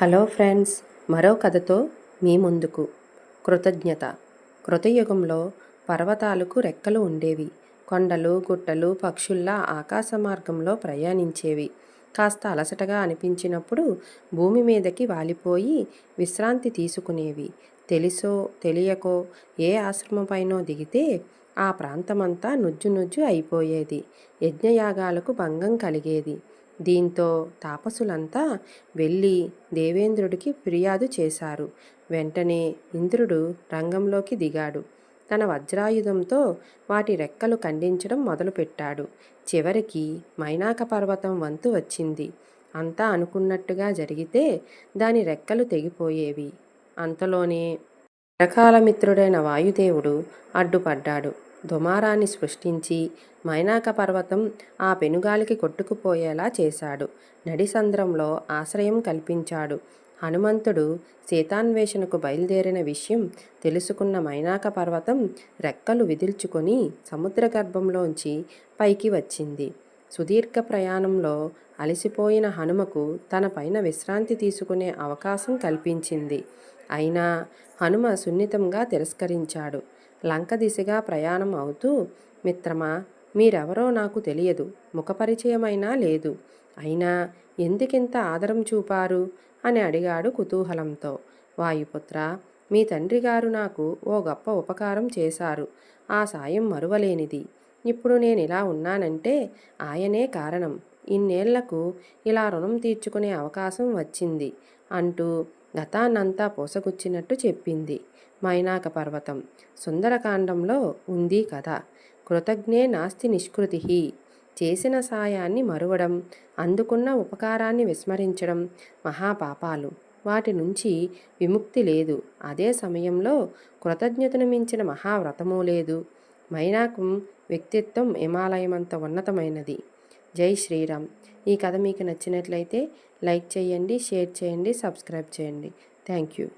Hello friends, మరో కథతో మీ ముందుకు. కృతజ్ఞత. కృతయుగంలో పర్వతాలకు రెక్కలు ఉండేవి. కొండలు, గుట్టలు పక్షుల్లా ఆకాశ మార్గంలో ప్రయాణించేవి. కాస్త అలసటగా అనిపించినప్పుడు భూమి మీదకి వాలిపోయి విశ్రాంతి తీసుకునేవి. తెలుసో తెలియకో ఏ ఆశ్రమంపైనో దిగితే ఆ ప్రాంతమంతా నుజ్జు నుజ్జు అయిపోయేది. యజ్ఞయాగాలకు భంగం కలిగేది. దీంతో తాపసులంతా వెళ్ళి దేవేంద్రుడికి ఫిర్యాదు చేశారు. వెంటనే ఇంద్రుడు రంగంలోకి దిగాడు. తన వజ్రాయుధంతో వాటి రెక్కలు ఖండించడం మొదలుపెట్టాడు. చివరికి మైనాక పర్వతం వంతు వచ్చింది. అంతా అనుకున్నట్టుగా జరిగితే దాని రెక్కలు తెగిపోయేవి. అంతలోనే చిరకాల మిత్రుడైన వాయుదేవుడు అడ్డుపడ్డాడు. దుమారాన్ని సృష్టించి మైనాక పర్వతం ఆ పెనుగాలికి కొట్టుకుపోయేలా చేశాడు. నడిసంద్రంలో ఆశ్రయం కల్పించాడు. హనుమంతుడు సీతాన్వేషణకు బయలుదేరిన విషయం తెలుసుకున్న మైనాక పర్వతం రెక్కలు విదిల్చుకొని సముద్ర గర్భంలోంచి పైకి వచ్చింది. సుదీర్ఘ ప్రయాణంలో అలసిపోయిన హనుమకు తన పైన విశ్రాంతి తీసుకునే అవకాశం కల్పించింది. అయినా హనుమ సున్నితంగా తిరస్కరించాడు. లంక దిశగా ప్రయాణం అవుతూ, మిత్రమా, మీరెవరో నాకు తెలియదు, ముఖపరిచయమైనా లేదు. అయినా ఎందుకింత ఆదరం చూపారు అని అడిగాడు కుతూహలంతో. వాయుపుత్ర, మీ తండ్రి గారు నాకు ఓ గొప్ప ఉపకారం చేశారు. ఆ సాయం మరువలేనిది. ఇప్పుడు నేనిలా ఉన్నానంటే ఆయనే కారణం. ఇన్నేళ్లకు ఇలా రుణం తీర్చుకునే అవకాశం వచ్చింది అంటూ గతాన్నంతా పూసగుచ్చినట్టు చెప్పింది. మైనాక పర్వతం. సుందరకాండంలో ఉంది కథ. కృతజ్ఞే నాస్తి నిష్కృతి. చేసిన సాయాన్ని మరువడం, అందుకున్న ఉపకారాన్ని విస్మరించడం మహాపాపాలు. వాటి నుంచి విముక్తి లేదు. అదే సమయంలో కృతజ్ఞతను మించిన మహావ్రతమూ లేదు. మైనాకం వ్యక్తిత్వం హిమాలయమంత ఉన్నతమైనది. జై శ్రీరామ్. ఈ కథ మీకు నచ్చినట్లయితే లైక్ చేయండి, షేర్ చేయండి, సబ్స్క్రైబ్ చేయండి. Thank you.